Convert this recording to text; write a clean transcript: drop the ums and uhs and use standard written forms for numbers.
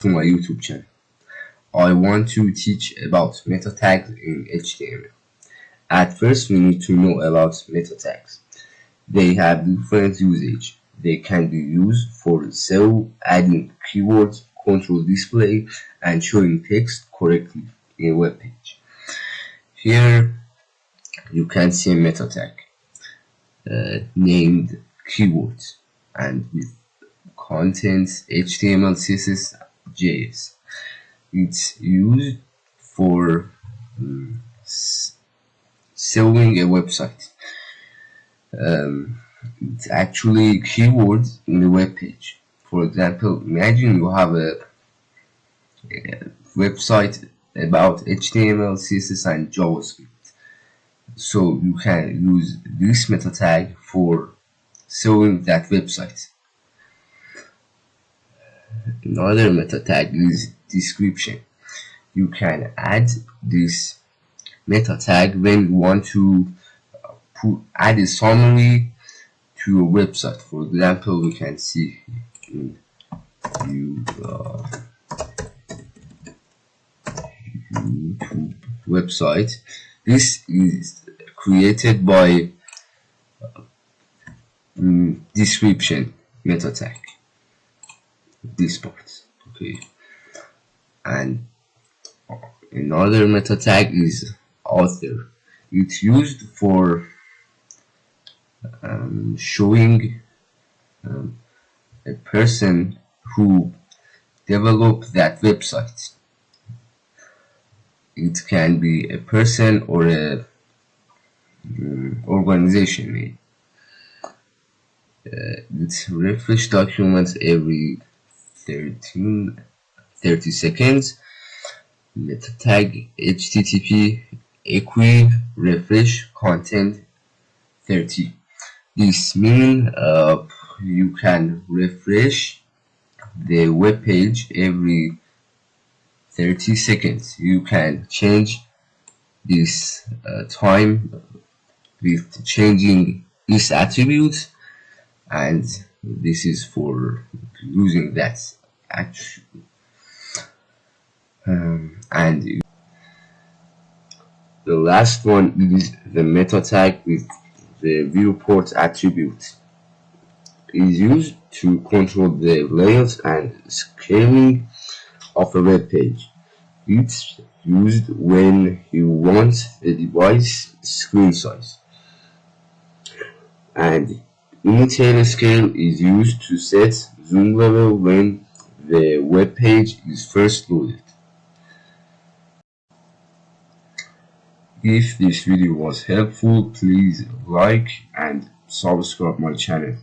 To my YouTube channel. I want to teach about meta tags in HTML. At first, we need to know about meta tags. They have different usage. They can be used for SEO, adding keywords, control display, and showing text correctly in a web page. Here, you can see a meta tag named keywords and with contents HTML, CSS, JS. It's used for selling a website. It's actually keywords in the web page. For example, imagine you have a website about HTML, CSS, and JavaScript. So you can use this meta tag for selling that website. Another meta tag is description. You can add this meta tag when you want to add a summary to your website. For example, we can see in YouTube website. This is created by description meta tag. This part, okay. And another meta tag is author. It's used for showing a person who developed that website. It can be a person or a organization maybe. It's refresh documents every 30 seconds. Meta tag HTTP equiv refresh content 30. This means you can refresh the web page every 30 seconds. You can change this time with changing this attribute, and this is for using that attribute. And the last one is the meta tag with the viewport attribute. It is used to control the layout and scaling of a web page. It's used when you want the device screen size. And unit scale is used to set zoom level when the web page is first loaded. If this video was helpful, please like and subscribe my channel.